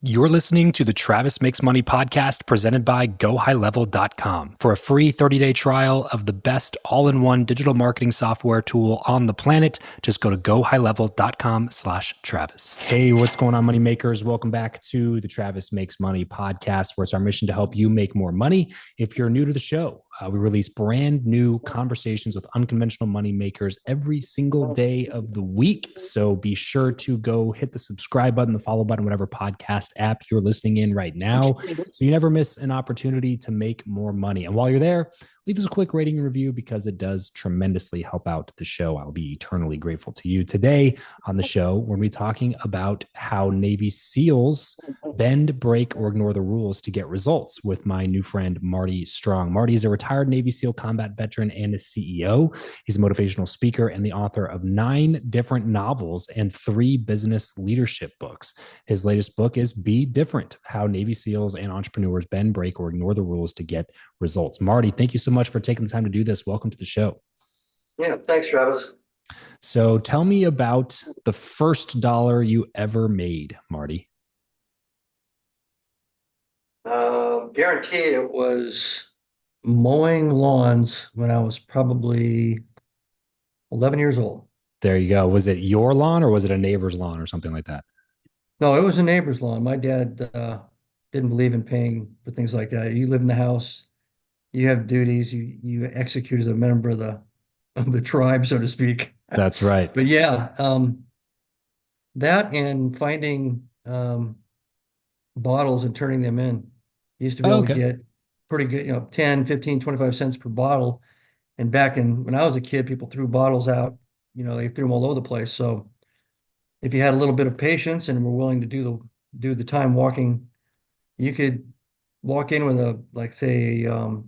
You're listening to the Travis Makes Money podcast presented by GoHighLevel.com. For a free 30-day trial of the best all-in-one digital marketing software tool on the planet, just go to GoHighLevel.com/Travis. Hey, what's going on, money makers? Welcome back to the Travis Makes Money podcast, where it's our mission to help you make more money. If you're new to the show, we release brand new conversations with unconventional money makers every single day of the week. So be sure to go hit the subscribe button, the follow button, whatever podcast app you're listening in right now, so you never miss an opportunity to make more money. And while you're there, leave us a quick rating and review because it does tremendously help out the show. I'll be eternally grateful to you. Today on the show, we're going to be talking about how Navy SEALs bend, break, or ignore the rules to get results with my new friend, Marty Strong. Marty is a retired Navy SEAL combat veteran and a CEO. He's a motivational speaker and the author of 9 different novels and 3 business leadership books. His latest book is Be Different: How Navy SEALs and Entrepreneurs Bend, Break, or Ignore the Rules to Get Results. Marty, thank you so much for taking the time to do this. Welcome to the show. Yeah, thanks, Travis. So tell me about the first dollar you ever made, Marty. Guaranteed it was mowing lawns when I was probably 11 years old. There you go. Was it your lawn or was it a neighbor's lawn or something like that? No, it was a neighbor's lawn. My dad didn't believe in paying for things like that. You live in the house, you have duties, you execute as a member of the tribe, so to speak. That's right. But yeah, that and finding bottles and turning them in. You used to be Oh, able to okay. get pretty good, 10, 15, 25 cents per bottle. And back when I was a kid, people threw bottles out, they threw them all over the place. So if you had a little bit of patience and were willing to do the time walking, you could walk in with a, like, say, a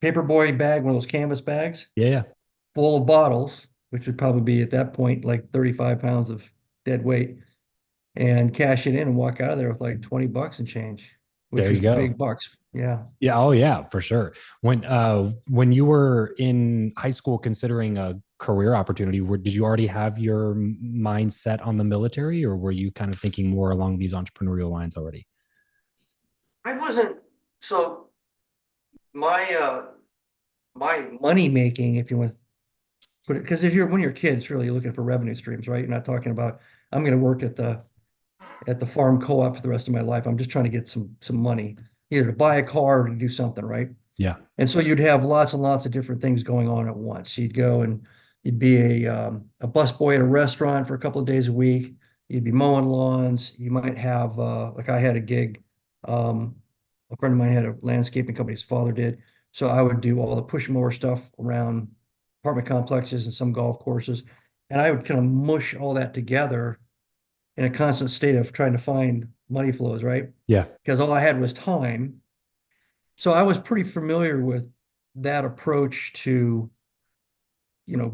paperboy bag, one of those canvas bags Yeah, yeah. full of bottles, which would probably be at that point like 35 pounds of dead weight, and cash it in and walk out of there with like 20 bucks and change, which There you was go. big bucks. Yeah. Yeah, oh yeah, for sure. When you were in high school considering a career opportunity, did you already have your mind set on the military, or were you kind of thinking more along these entrepreneurial lines already? I wasn't so my my money making, if you want to put it, because if you're when you're kids, really looking for revenue streams, right? You're not talking about I'm going to work at the farm co-op for the rest of my life. I'm just trying to get some money, either to buy a car or to do something, right? Yeah. And so you'd have lots and lots of different things going on at once. You'd go and you'd be a busboy at a restaurant for a couple of days a week. You'd be mowing lawns. You might have, like I had a gig. A friend of mine had a landscaping company, his father did. So I would do all the push mower stuff around apartment complexes and some golf courses. And I would kind of mush all that together in a constant state of trying to find money flows, right? Yeah. Because all I had was time. So I was pretty familiar with that approach to,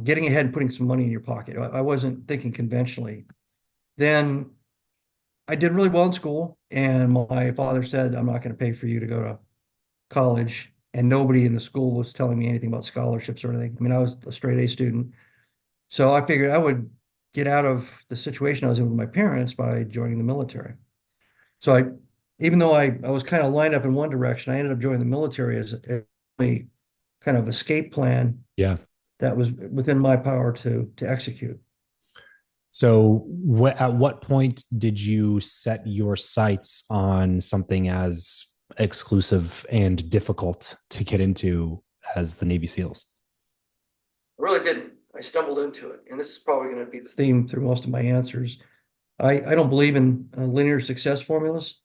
getting ahead and putting some money in your pocket. I wasn't thinking conventionally. Then I did really well in school, and my father said, I'm not going to pay for you to go to college. And nobody in the school was telling me anything about scholarships or anything. I mean, I was a straight A student. So I figured I would get out of the situation I was in with my parents by joining the military. So even though I was kind of lined up in one direction, I ended up joining the military as a kind of escape plan Yeah. that was within my power to execute. So, at what point did you set your sights on something as exclusive and difficult to get into as the Navy SEALs? I really didn't. I stumbled into it, and this is probably going to be the theme through most of my answers. I don't believe in linear success formulas,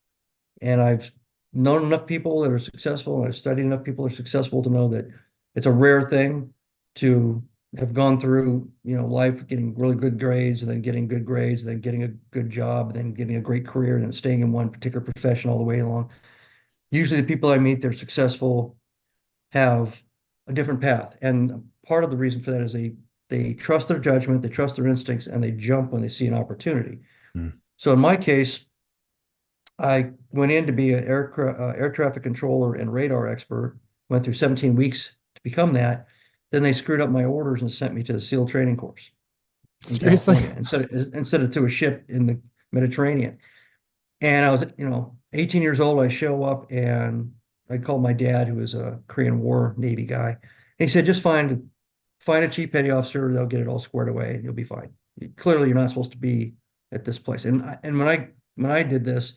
and I've known enough people that are successful, and I've studied enough people that are successful to know that it's a rare thing to have gone through, life getting really good grades and then getting good grades, and then getting a good job, and then getting a great career, and then staying in one particular profession all the way along. Usually the people I meet, they're successful, have a different path. And part of the reason for that is they trust their judgment, they trust their instincts, and they jump when they see an opportunity. Mm. So in my case, I went in to be an air traffic controller and radar expert, went through 17 weeks to become that. Then they screwed up my orders and sent me to the SEAL training course in Seriously? California instead of to a ship in the Mediterranean. And I was, 18 years old. I show up and I called my dad, who was a Korean War Navy guy. And he said, just find a chief petty officer. They'll get it all squared away and you'll be fine. Clearly, you're not supposed to be at this place. And when I did this,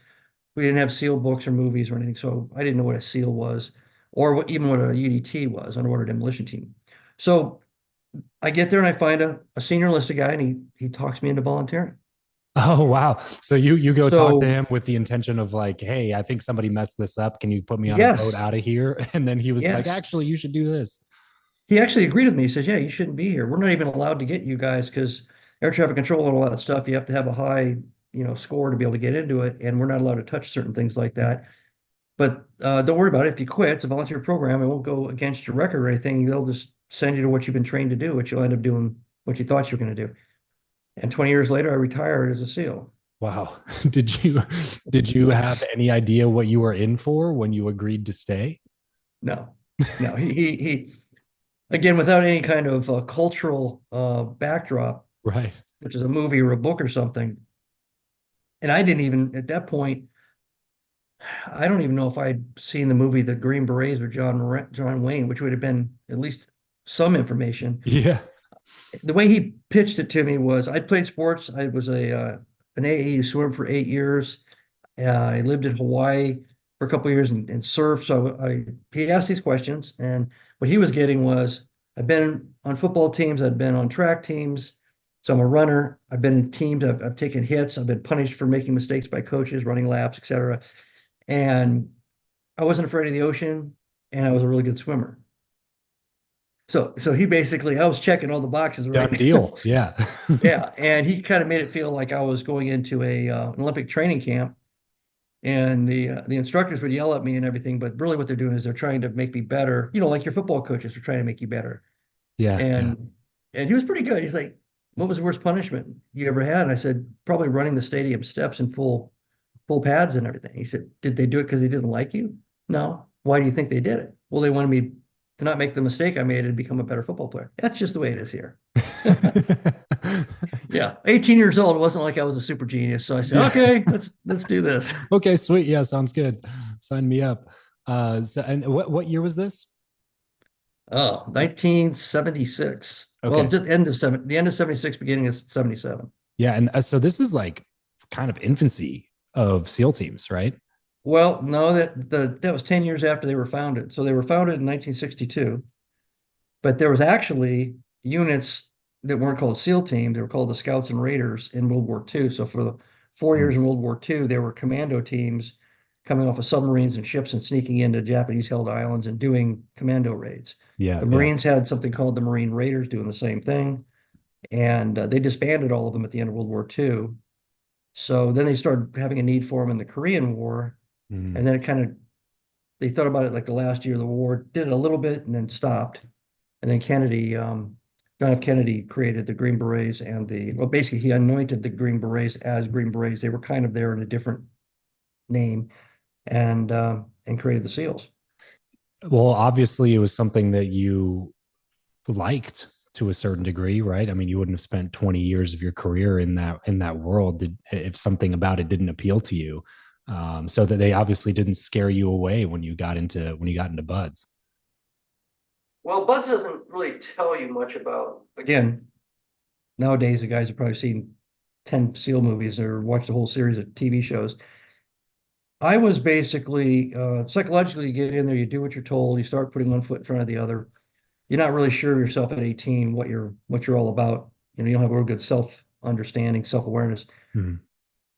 we didn't have SEAL books or movies or anything, so I didn't know what a SEAL was or even what a UDT was, underwater demolition team. So I get there and I find a senior enlisted guy, and he talks me into volunteering. Oh wow. So you go talk to So him with the intention of like, hey, I think somebody messed this up. Can you put me on a boat yes, out of here? And then he was like, yes. actually, you should do this. He actually agreed with me. He says, "Yeah, you shouldn't be here. We're not even allowed to get you guys because air traffic control and all that stuff. You have to have a high, score to be able to get into it, and we're not allowed to touch certain things like that. But don't worry about it. If you quit, it's a volunteer program. It won't go against your record or anything. They'll just send you to what you've been trained to do, which you'll end up doing what you thought you were going to do." And 20 years later, I retired as a SEAL. Wow. Did you have any idea what you were in for when you agreed to stay? No, no. He again, without any kind of cultural backdrop, Right. which is a movie or a book or something. And I didn't even, at that point, I don't even know if I'd seen the movie The Green Berets with John Wayne, which would have been at least some information. Yeah. The way he pitched it to me was I'd played sports. I was an AAU swimmer for 8 years. I lived in Hawaii for a couple of years and surfed. So he asked these questions, and what he was getting was I've been on football teams, I've been on track teams, so I'm a runner. I've been in teams, I've taken hits, I've been punished for making mistakes by coaches, running laps, etc. And I wasn't afraid of the ocean, and I was a really good swimmer. So he basically, I was checking all the boxes, Done right? deal. Yeah. Yeah, and he kind of made it feel like I was going into an Olympic training camp, and the instructors would yell at me and everything, but really what they're doing is they're trying to make me better. Like your football coaches are trying to make you better. Yeah. Yeah. And he was pretty good. He's like, "What was the worst punishment you ever had?" And I said, "Probably running the stadium steps in full pads and everything." He said, "Did they do it because they didn't like you?" "No." "Why do you think they did it?" "Well, they wanted me to not make the mistake I made and become a better football player." That's just the way it is here. Yeah, 18 years old. It wasn't like I was a super genius. So I said, Yeah. "Okay, let's do this." Okay, sweet. Yeah, sounds good. Sign me up. So and what year was this? Oh, 1976. Well, Okay. just the end of 76, beginning of 77. Yeah, and so this is like kind of infancy of SEAL teams, right? Well, no, that was 10 years after they were founded. So they were founded in 1962, but there was actually units that weren't called SEAL teams. They were called the Scouts and Raiders in World War II. So for the 4 years Mm. in World War II, there were commando teams coming off of submarines and ships and sneaking into Japanese-held islands and doing commando raids. Yeah, The yeah. Marines had something called the Marine Raiders doing the same thing, and they disbanded all of them at the end of World War II. So then they started having a need for them in the Korean War, Mm. and then they thought about it like the last year of the war, did it a little bit and then stopped. And then John F. Kennedy created the Green Berets well, basically he anointed the Green Berets as Green Berets. They were kind of there in a different name, and created the SEALs. Well, obviously it was something that you liked to a certain degree, right? I mean, you wouldn't have spent 20 years of your career in that world if something about it didn't appeal to you. So that they obviously didn't scare you away when you got into buds. Well, Buds doesn't really tell you much about, again, nowadays the guys have probably seen 10 SEAL movies or watched a whole series of TV shows. I was basically psychologically, you get in there, you do what you're told, you start putting one foot in front of the other. You're not really sure of yourself at 18 what you're all about. You don't have a real good self understanding, self awareness. Mhm.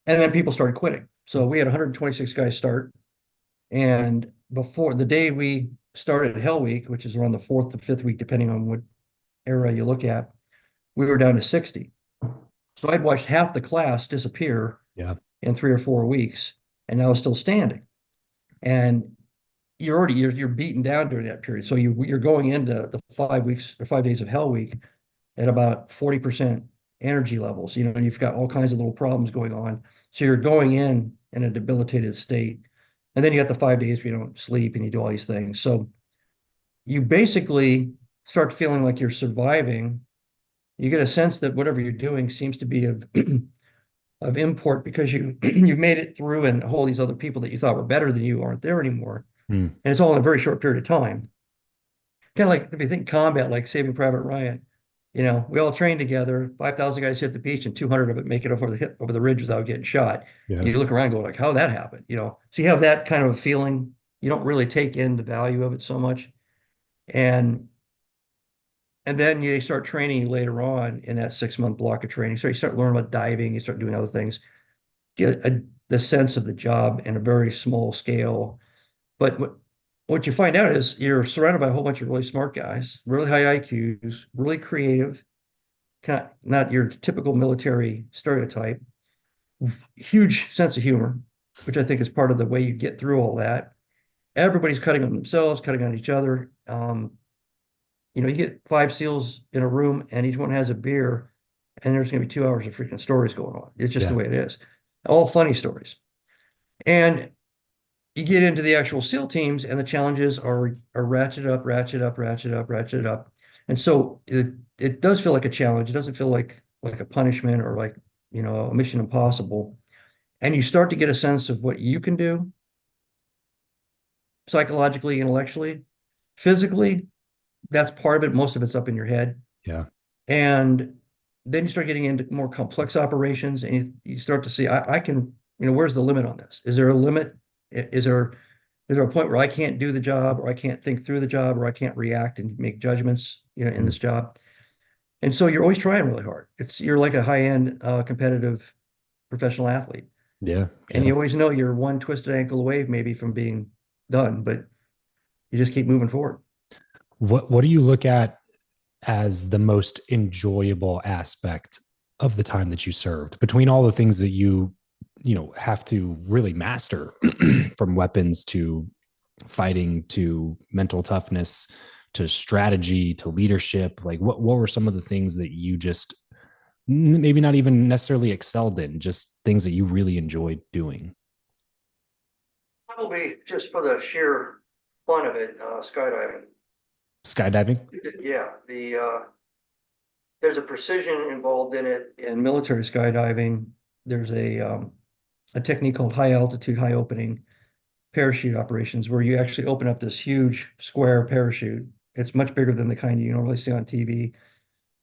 And then people started quitting. So we had 126 guys start, and before the day we started Hell Week, which is around the fourth to fifth week, depending on what era you look at, we were down to 60. So I'd watched half the class disappear Yeah. in 3 or 4 weeks, and now it's still standing. And you're beaten down during that period. So you're going into the 5 weeks or 5 days of Hell Week at about 40% energy levels, and you've got all kinds of little problems going on. So you're going in a debilitated state. And then you got the 5 days where you don't sleep and you do all these things. So you basically start feeling like you're surviving. You get a sense that whatever you're doing seems to be of of import because you've made it through and all these other people that you thought were better than you aren't there anymore. Mm. And it's all in a very short period of time. Kind of like if you think combat, like Saving Private Ryan, we all train together. 5,000 guys hit the beach, and 200 of it make it over the ridge without getting shot. Yeah. You look around, and go like, how did that happen? So you have that kind of feeling. You don't really take in the value of it so much, and and then you start training later on in that 6 month block of training. So you start learning about diving, you start doing other things, get the sense of the job in a very small scale. But what you find out is you're surrounded by a whole bunch of really smart guys, really high IQs, really creative, kind of not your typical military stereotype, huge sense of humor, which I think is part of the way you get through all that. Everybody's cutting on themselves, cutting on each other. You get 5 SEALs in a room and each one has a beer, and there's going to be 2 hours of freaking stories going on. It's just the Yeah. way it is. All funny stories. And you get into the actual SEAL teams, and the challenges are ratchet up, ratchet up, ratchet up, ratchet up. And so it does feel like a challenge. It doesn't feel like a punishment or like, a mission impossible. And you start to get a sense of what you can do psychologically, intellectually, physically. That's part of it. Most of it's up in your head. Yeah. And then you start getting into more complex operations, and you start to see, I can, where's the limit on this? Is there a limit? Is there a point where I can't do the job, or I can't think through the job, or I can't react and make judgments, in Mm. this job? And so you're always trying really hard. You're like a high-end competitive professional athlete. Yeah. And Yeah. you always know you're one twisted ankle away maybe from being done, but you just keep moving forward. What do you look at as the most enjoyable aspect of the time that you served between all the things that you have to really master from weapons to fighting to mental toughness to strategy to leadership? Like what were some of the things that you just maybe not even necessarily excelled in, just things that you really enjoyed doing? Probably just for the sheer fun of it, skydiving. Skydiving. Yeah, there's a precision involved in it in military skydiving. There's a technique called high altitude, high opening parachute operations where you actually open up this huge square parachute. It's much bigger than the kind you normally see on TV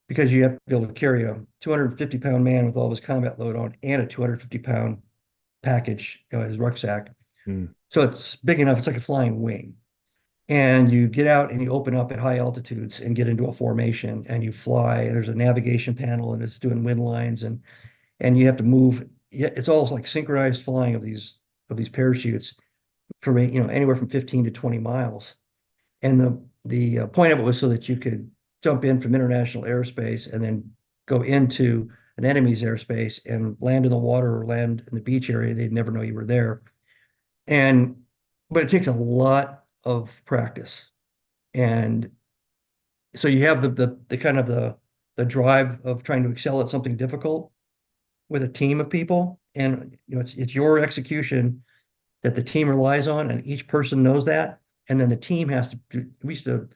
because you have to be able to carry a 250-pound man with all his combat load on and a 250-pound package, his rucksack. Mm. So it's big enough. It's like a flying wing. And you get out and you open up at high altitudes and get into a formation and you fly. There's a navigation panel and it's doing wind lines and you have to move. Yeah, it's all like synchronized flying of these parachutes for anywhere from 15 to 20 miles. And the point of it was so that you could jump in from international airspace and then go into an enemy's airspace and land in the water or land in the beach area. They'd never know you were there. And but it takes a lot of practice. And so you have the kind of the drive of trying to excel at something difficult with a team of people. And it's your execution that the team relies on, and each person knows that. And then the team has to,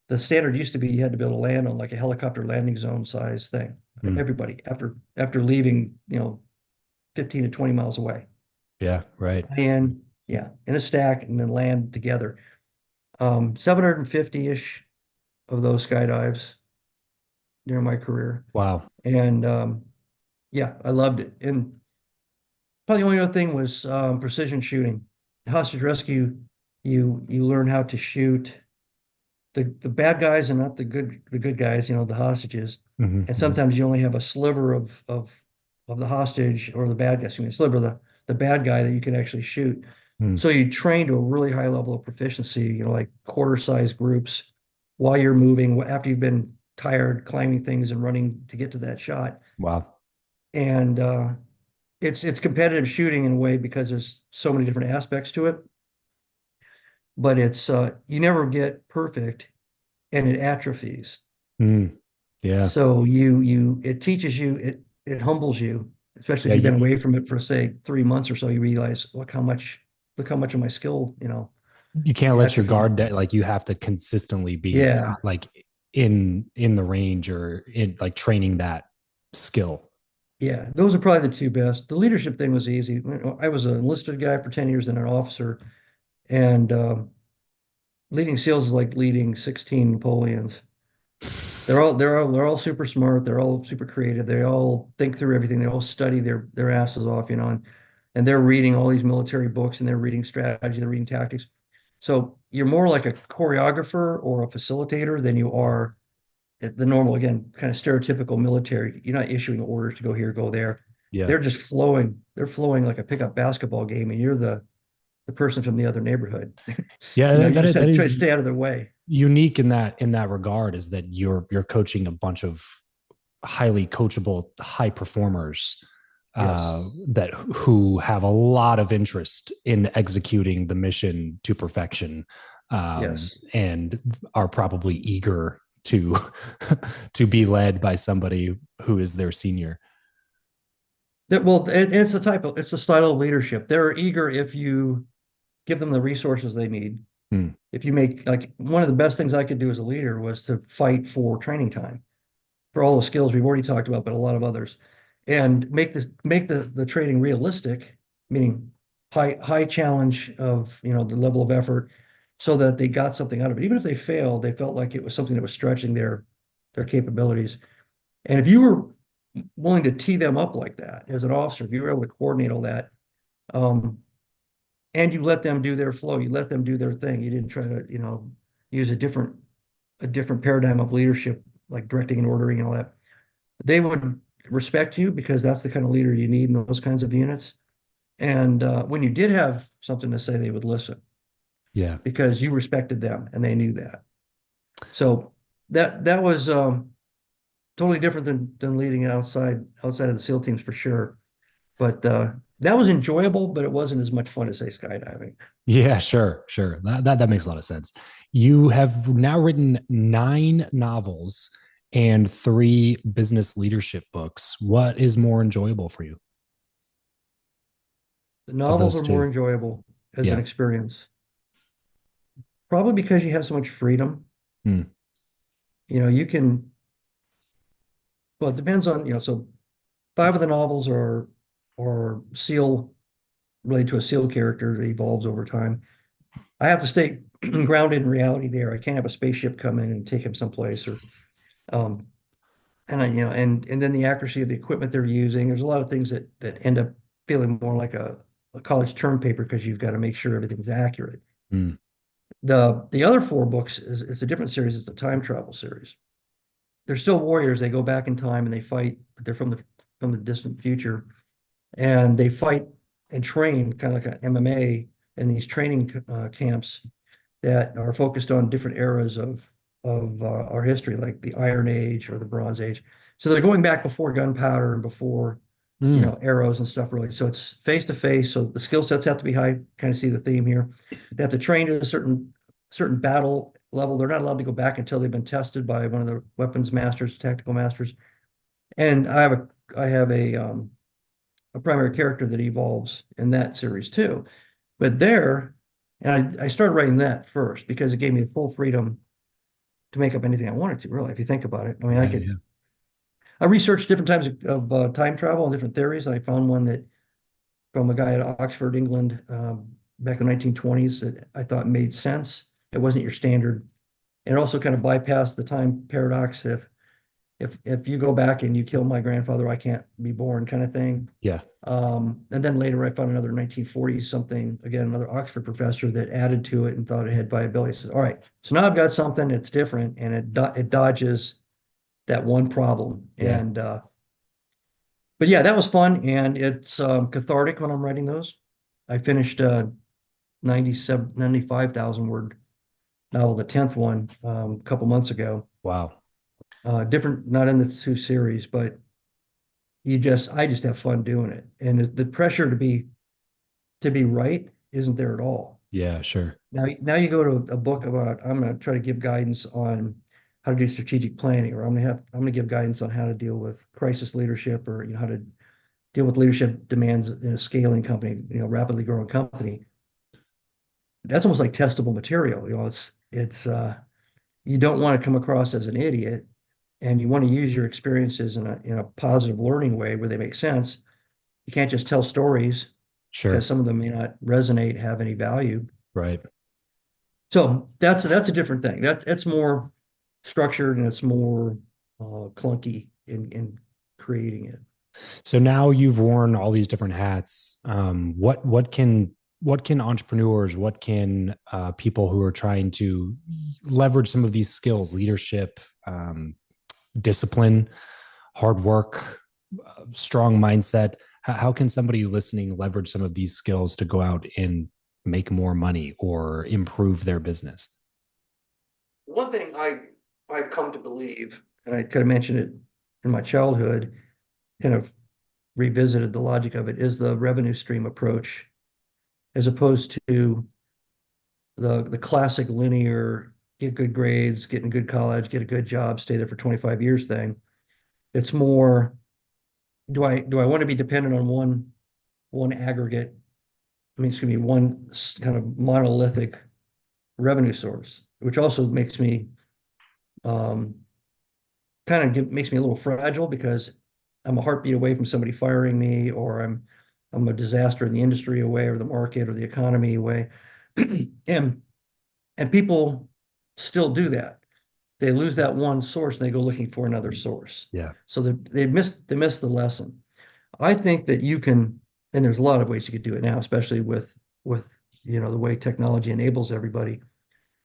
the standard used to be you had to be able to land on like a helicopter landing zone size thing. Mm. Everybody after leaving, 15 to 20 miles away. Yeah. Right. And yeah, in a stack and then land together. 750-ish of those skydives during my career. Wow. And yeah, I loved it. And probably the only other thing was precision shooting. Hostage rescue, you learn how to shoot the bad guys and not the good guys, the hostages. And Mm-hmm. sometimes you only have a sliver of the hostage or the bad guy, excuse me, a sliver of the bad guy that you can actually shoot. Mm. So you train to a really high level of proficiency, like quarter-size groups while you're moving, after you've been tired climbing things and running to get to that shot. Wow. And it's competitive shooting in a way because there's so many different aspects to it. But it's you never get perfect, and it atrophies. Mm. Yeah. So it teaches you, it humbles you, especially Yeah. if you've been away from it for say 3 months or so. You realize, look how much of my skill, You can't let your atrophied. guard down. Like you have to consistently be Yeah, like in the range or in like training that skill. Yeah, those are probably the two best. The leadership thing was easy. I was an enlisted guy for 10 years and an officer, and leading SEALs is like leading 16 Napoleons. They're all super smart. They're all super creative. They all think through everything. They all study their asses off, and they're reading all these military books and they're reading strategy, they're reading tactics. So you're more like a choreographer or a facilitator than you are the normal, again, kind of stereotypical military. You're not issuing orders to go here, go there. Yeah. They're just flowing. They're flowing like a pickup basketball game, and you're the person from the other neighborhood. Yeah, You just have that to try to is stay out of their way. unique in that regard, is that you're coaching a bunch of highly coachable high performers Yes. that who have a lot of interest in executing the mission to perfection, Yes. and are probably eager to to be led by somebody who is their senior. Well, it's a style of leadership. They're eager if you give them the resources they need. Hmm. If you make like one of the best things I could do as a leader was to fight for training time for all the skills we've already talked about, but a lot of others, and make the training realistic, meaning high challenge of the level of effort, so that they got something out of it. Even if they failed, they felt like it was something that was stretching their capabilities. And if you were willing to tee them up like that as an officer, if you were able to coordinate all that, um, and you let them do their flow, you let them do their thing. You didn't try to, use a different paradigm of leadership, like directing and ordering and all that. They would respect you because that's the kind of leader you need in those kinds of units. And when you did have something to say, they would listen Yeah. because you respected them and they knew that. So that was totally different than leading outside of the SEAL teams for sure. But that was enjoyable, but it wasn't as much fun as say skydiving. Yeah, sure, sure. That makes a lot of sense. You have now written 9 novels and 3 business leadership books. What is more enjoyable for you The of novels those are more two? enjoyable as an Yeah. experience, probably because you have so much freedom. Hmm. You can, well, it depends on, so 5 of the novels are SEAL related to a SEAL character that evolves over time. I have to stay grounded in reality there. I can't have a spaceship come in and take him someplace or um and I, and then the accuracy of the equipment they're using. There's a lot of things that end up feeling more like a college term paper because you've got to make sure everything's accurate. Hmm. The other 4 books is a different series. It's a time travel series. They're still warriors. They go back in time and they fight, but they're from the distant future, and they fight and train kind of like an MMA in these training camps that are focused on different eras of our history, like the Iron Age or the Bronze Age. So they're going back before gunpowder and before Hmm. arrows and stuff really. So it's face to face. So the skill sets have to be high. Kind of see the theme here. They have to train to a certain battle level. They're not allowed to go back until they've been tested by one of the weapons masters, tactical masters. And I have a primary character that evolves in that series too. But there, and I started writing that first because it gave me full freedom to make up anything I wanted to, really, if you think about it. I mean, Yeah, yeah. I researched different types of time travel and different theories. And I found one that from a guy at Oxford, England, back in the 1920s that I thought made sense. It wasn't your standard. And it also kind of bypassed the time paradox. If you go back and you kill my grandfather, I can't be born kind of thing. Yeah. And then later I found another 1940s something, again, another Oxford professor that added to it and thought it had viability. Says, all right, so now I've got something that's different and it dodges that one problem. Yeah. But yeah, that was fun and it's cathartic when I'm writing those. I finished 95,000 word novel, the 10th one, a couple months ago. Wow. Different, not in the 2 series, but I just have fun doing it. And the pressure to be right isn't there at all. Yeah, sure. Now you go to a book about I'm going to try to give guidance on how to do strategic planning, or I'm going to give guidance on how to deal with crisis leadership, or how to deal with leadership demands in a scaling company, rapidly growing company. That's almost like testable material. It's you don't want to come across as an idiot and you want to use your experiences in a positive learning way where they make sense, you can't just tell stories because Sure. some of them may not resonate, have any value. Right. So that's a different thing. That's more structured and it's more clunky in creating it. So now you've worn all these different hats. What can entrepreneurs, what can people who are trying to leverage some of these skills, leadership, discipline, hard work, strong mindset? How can somebody listening leverage some of these skills to go out and make more money or improve their business? One thing I've come to believe, and I kind of mentioned it in my childhood, kind of revisited the logic of it, is the revenue stream approach, as opposed to the classic linear get good grades, get in good college, get a good job, stay there for 25 years thing. It's more, do I want to be dependent on one aggregate, I mean, excuse me, one kind of monolithic revenue source, which also makes me um, makes me a little fragile because I'm a heartbeat away from somebody firing me, or I'm a disaster in the industry away, or the market, or the economy away, and people still do that. They lose that one source and they go looking for another source. Yeah. So they miss the lesson. I think that you can, and there's a lot of ways you could do it now, especially with the way technology enables everybody,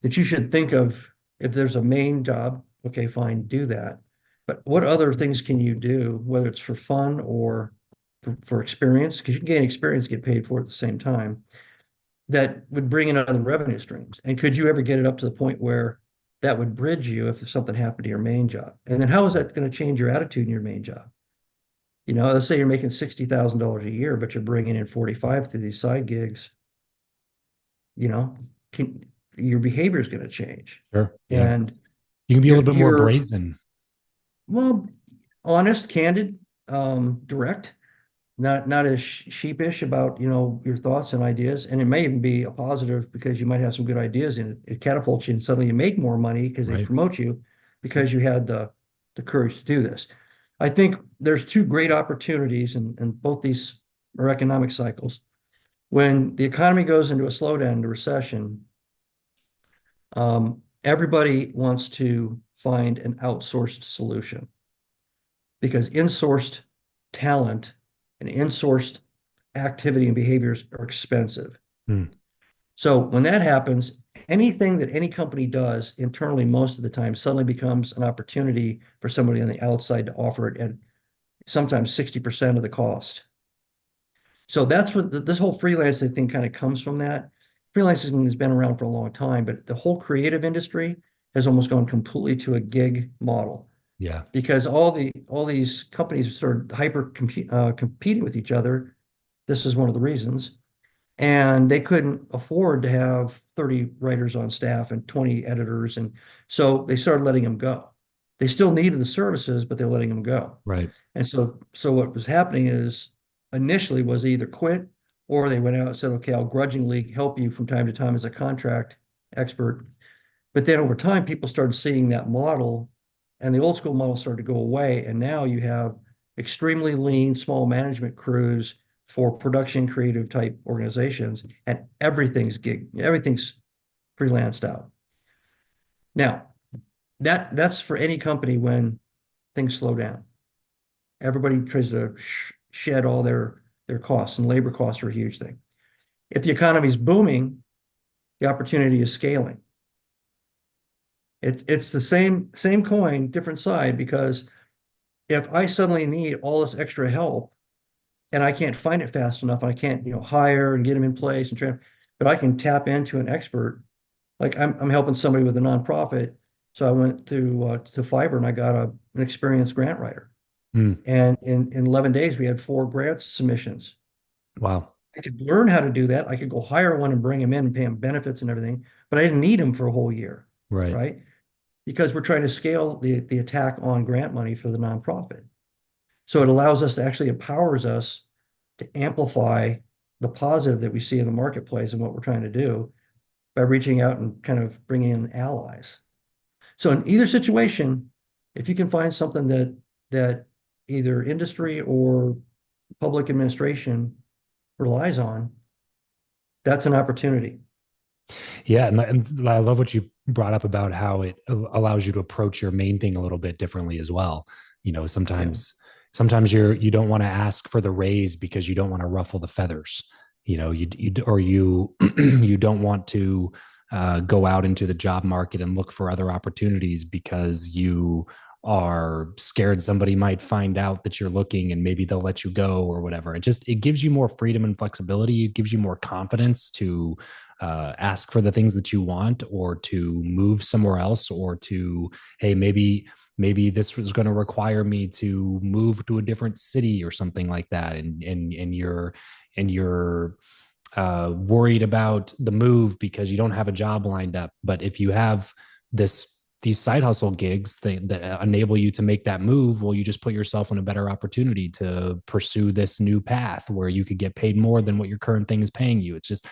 that you should think of if there's a main job, okay, fine, do that. But what other things can you do, whether it's for fun or for experience, because you can gain experience, get paid for it at the same time, that would bring in other revenue streams? And could you ever get it up to the point where that would bridge you if something happened to your main job? And then how is that going to change your attitude in your main job? Let's say you're making $60,000 a year, but you're bringing in 45 through these side gigs, you know, your behavior is going to change. Sure. Yeah. And You can be a you're, little bit more you're brazen. well, honest, candid, direct, not as sheepish about, your thoughts and ideas. And it may even be a positive because you might have some good ideas and it catapults you and suddenly you make more money because they Right. promote you because you had the courage to do this. I think there's two great opportunities in both these are economic cycles. When the economy goes into a slowdown, into recession, everybody wants to find an outsourced solution because insourced talent and insourced activity and behaviors are expensive. Hmm. So when that happens, anything that any company does internally most of the time suddenly becomes an opportunity for somebody on the outside to offer it at sometimes 60% of the cost. So that's what this whole freelancing thing kind of comes from that. Freelancing has been around for a long time, but the whole creative industry has almost gone completely to a gig model Yeah. because all these companies started competing with each other. This is one of the reasons, and they couldn't afford to have 30 writers on staff and 20 editors, and so they started letting them go. They still needed the services, but they're letting them go. Right. And so what was happening is initially was they either quit or they went out and said, okay, I'll grudgingly help you from time to time as a contract expert. But then over time, people started seeing that model and the old school model started to go away. And now you have extremely lean, small management crews for production creative type organizations, and everything's freelanced out. Now, that's for any company when things slow down. Everybody tries to shed all their costs, and labor costs are a huge thing. If the economy is booming, the opportunity is scaling. It's the same coin, different side, because if I suddenly need all this extra help and I can't find it fast enough, and I can't, hire and get them in place and train, but I can tap into an expert. Like I'm helping somebody with a nonprofit, so I went to Fiverr and I got an experienced grant writer. Hmm. And in 11 days, we had 4 grant submissions. Wow. I could learn how to do that. I could go hire one and bring him in and pay him benefits and everything, but I didn't need him for a whole year, Right. right? Because we're trying to scale the attack on grant money for the nonprofit. So it allows us to actually empowers us to amplify the positive that we see in the marketplace and what we're trying to do by reaching out and kind of bringing in allies. So in either situation, if you can find something that either industry or public administration relies on, that's an opportunity. Yeah, and I love what you brought up about how it allows you to approach your main thing a little bit differently as well. You know, Yeah. sometimes you don't want to ask for the raise because you don't want to ruffle the feathers. You know, you you don't want to go out into the job market and look for other opportunities because you are scared somebody might find out that you're looking and maybe they'll let you go or whatever. It gives you more freedom and flexibility. It gives you more confidence to ask for the things that you want, or to move somewhere else, or to, hey, maybe this was going to require me to move to a different city or something like that, and you're worried about the move because you don't have a job lined up. But if you have these side hustle gigs that enable you to make that move, well, you just put yourself in a better opportunity to pursue this new path where you could get paid more than what your current thing is paying you. It's just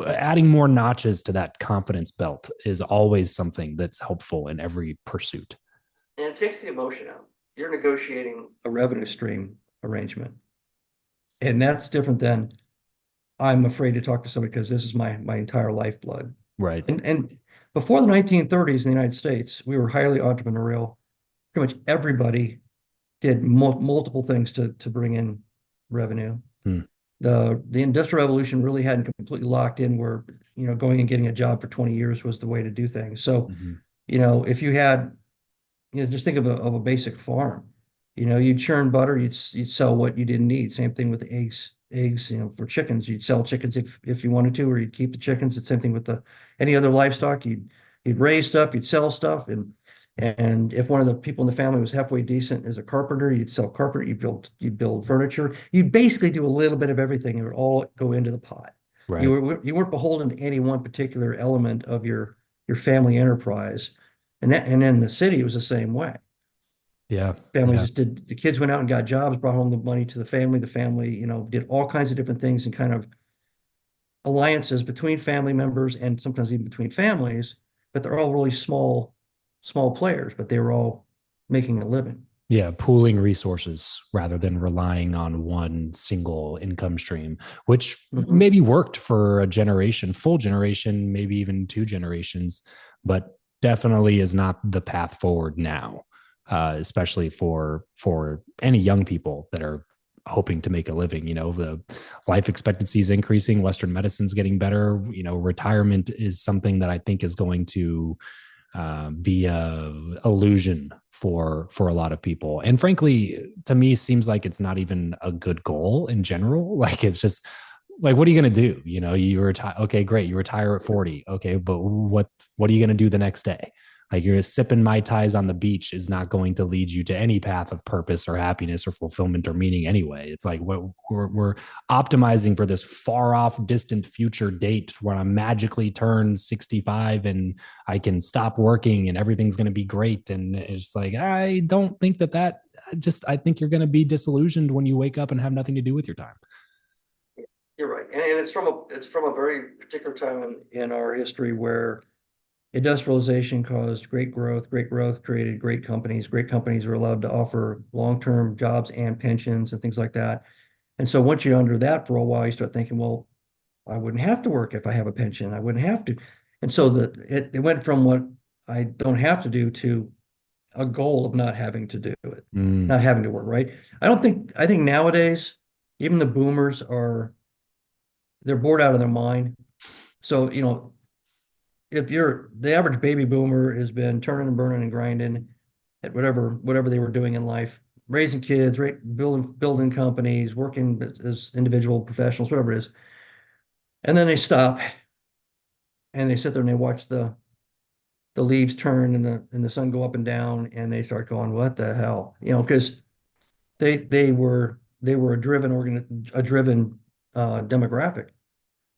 adding more notches to that confidence belt is always something that's helpful in every pursuit. And it takes the emotion out. You're negotiating a revenue stream arrangement. And that's different than I'm afraid to talk to somebody because this is my entire lifeblood. Right. And before the 1930s in the United States, we were highly entrepreneurial. Pretty much everybody did multiple things to bring in revenue. Hmm. The Industrial Revolution really hadn't completely locked in where, going and getting a job for 20 years was the way to do things. So, Mm-hmm. if you had, just think of a basic farm. You'd churn butter, you'd sell what you didn't need. Same thing with the eggs. Eggs, for chickens, you'd sell chickens if you wanted to, or you'd keep the chickens. It's the same thing with any other livestock. You'd raise stuff, you'd sell stuff, and if one of the people in the family was halfway decent as a carpenter, you'd sell carpenter, you'd build furniture. You'd basically do a little bit of everything. It would all go into the pot. Right. You weren't beholden to any one particular element of your family enterprise. And then the city was the same way. Yeah. Families Yeah. just did, the kids went out and got jobs, brought home the money to the family. The family, did all kinds of different things and kind of alliances between family members and sometimes even between families, but they're all really small players, but they were all making a living. Yeah, pooling resources rather than relying on one single income stream, which Mhm. maybe worked for a generation, full generation, maybe even two generations, but definitely is not the path forward now, especially for any young people that are hoping to make a living. The life expectancy is increasing, Western medicine's getting better. Retirement is something that I think is going to be a illusion for a lot of people, and frankly to me seems like it's not even a good goal in general. Like, it's just like, what are you going to do? You retire, okay, great, you retire at 40, okay, but what are you going to do the next day? Like, you're sipping mai tais on the beach is not going to lead you to any path of purpose or happiness or fulfillment or meaning anyway. It's like, we're optimizing for this far off distant future date where I magically turn 65 and I can stop working and everything's going to be great. And it's like, I don't think I think you're going to be disillusioned when you wake up and have nothing to do with your time. You're right. And it's from a very particular time in our history where industrialization caused great growth. Great growth created great companies. Great companies were allowed to offer long-term jobs and pensions and things like that. And so once you're under that for a while, you start thinking, well, I wouldn't have to work if I have a pension. I wouldn't have to. And so it went from what I don't have to do to a goal of not having to do it, Mm, not having to work, right? I think nowadays, even the boomers they're bored out of their mind. So, if you're the average baby boomer has been turning and burning and grinding at whatever they were doing in life, raising kids, building companies, working as individual professionals, whatever it is. And then they stop and they sit there and they watch the leaves turn and the sun go up and down and they start going, what the hell? Because they were a driven demographic.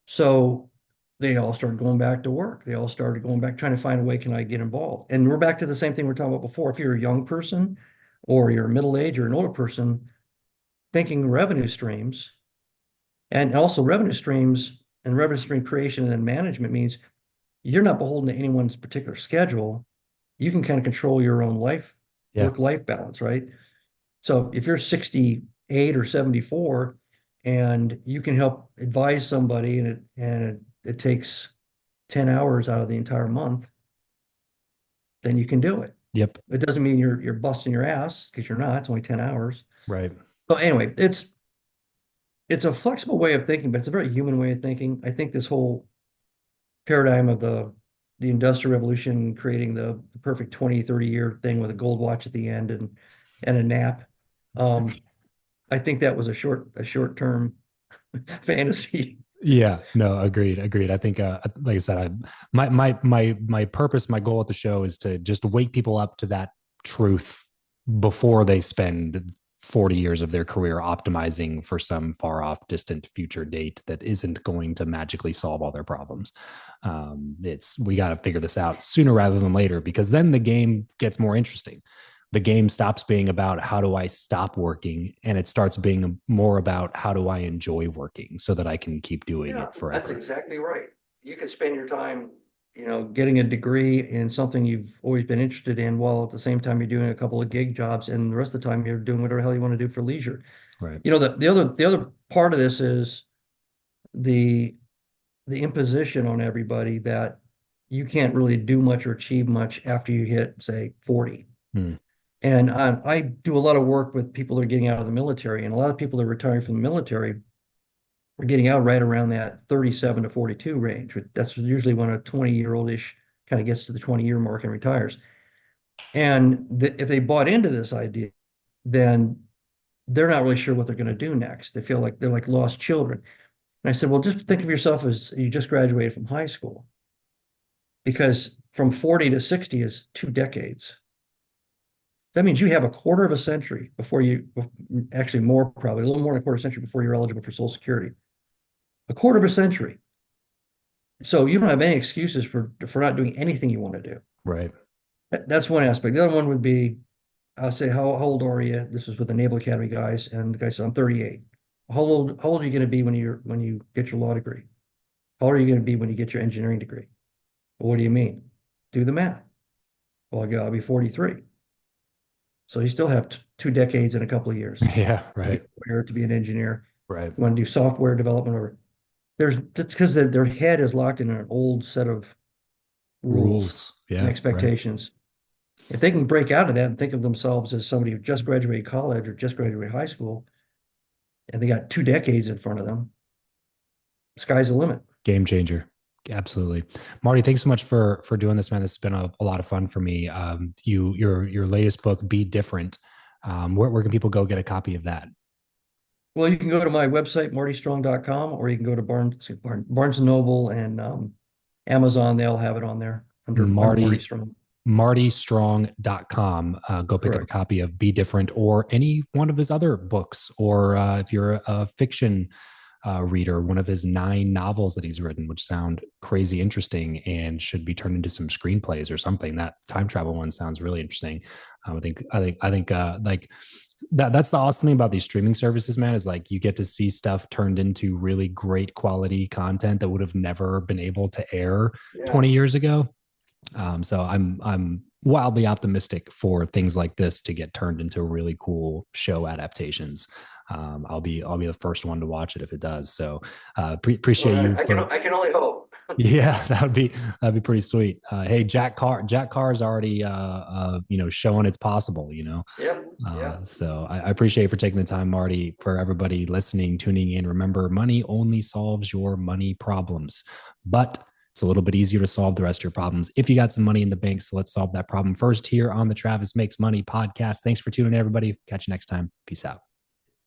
So they all started going back to work. They all started going back, trying to find a way, can I get involved? And we're back to the same thing we are talking about before. If you're a young person or you're middle age or an older person, thinking revenue streams and also revenue streams and revenue stream creation and management means you're not beholden to anyone's particular schedule. You can kind of control your own life Yeah. work-life balance, right? So if you're 68 or 74 and you can help advise somebody and it takes 10 hours out of the entire month, then you can do it. Yep. It doesn't mean you're busting your ass because you're not. It's only 10 hours. Right. So anyway, it's a flexible way of thinking, but it's a very human way of thinking. I think this whole paradigm of the industrial revolution creating the perfect 20, 30-year thing with a gold watch at the end and a nap. Um, I think that was a short term fantasy. Yeah, no, agreed. I think, like I said, my purpose, my goal at the show is to just wake people up to that truth before they spend 40 years of their career optimizing for some far off, distant future date that isn't going to magically solve all their problems. It's we got to figure this out sooner rather than later, because then the game gets more interesting. The game stops being about how do I stop working and it starts being more about how do I enjoy working so that I can keep doing Yeah, it that's forever. exactly right. You can spend your time, getting a degree in something you've always been interested in, while at the same time you're doing a couple of gig jobs, and the rest of the time you're doing whatever the hell you want to do for leisure. Right. The other part of this is the the imposition on everybody that you can't really do much or achieve much after you hit, say, 40. Hmm. And I do a lot of work with people that are getting out of the military, and a lot of people that are retiring from the military are getting out right around that 37 to 42 range. That's usually when a 20-year-old-ish kind of gets to the 20-year mark and retires. And if they bought into this idea, then they're not really sure what they're going to do next. They feel like they're like lost children. And I said, well, just think of yourself as you just graduated from high school, because from 40 to 60 is 2 decades. That means you have a quarter of a century before you, actually more, probably a little more than a quarter century before you're eligible for Social Security. A quarter of a century. So you don't have any excuses for not doing anything you want to do. Right. That's one aspect. The other one would be, I'll say, how old are you? This is with the Naval Academy guys, and the guy said, I'm 38. How old are you going to be when you get your law degree? How old are you going to be when you get your engineering degree? Well, what do you mean? Do the math. Well, I'll be 43. So you still have 2 decades and a couple of years Yeah. to be Right. a lawyer, to be an engineer. Right. You want to do software development, or that's because their head is locked in an old set of rules Rules. and Yeah. Right. expectations. If they can break out of that and think of themselves as somebody who just graduated college or just graduated high school, and they got 2 decades in front of them, sky's the limit. Game changer. Absolutely. Marty, thanks so much for doing this, man. This has been a lot of fun for me. Your latest book, Be Different. Where can people go get a copy of that? Well, you can go to my website, martystrong.com, or you can go to Barnes and Noble and Amazon. They'll have it on there under Marty Marty Strong. martystrong.com. Go pick up a Correct. copy of Be Different or any one of his other books, or if you're a fiction reader, one of his 9 novels that he's written, which sound crazy interesting and should be turned into some screenplays or something. That time travel one sounds really interesting. I think like that's the awesome thing about these streaming services, man, is like you get to see stuff turned into really great quality content that would have never been able to air Yeah. 20 years ago. So I'm wildly optimistic for things like this to get turned into really cool show adaptations. I'll be the first one to watch it if it does. So Well, appreciate you I can for I can only hope. yeah, that'd be pretty sweet. Hey, Jack Carr is already showing it's possible. Yep. Yep. So I appreciate you for taking the time, Marty. For everybody listening, tuning in, remember, money only solves your money problems, but it's a little bit easier to solve the rest of your problems if you got some money in the bank. So let's solve that problem first here on the Travis Makes Money podcast. Thanks for tuning in, everybody. Catch you next time. Peace out.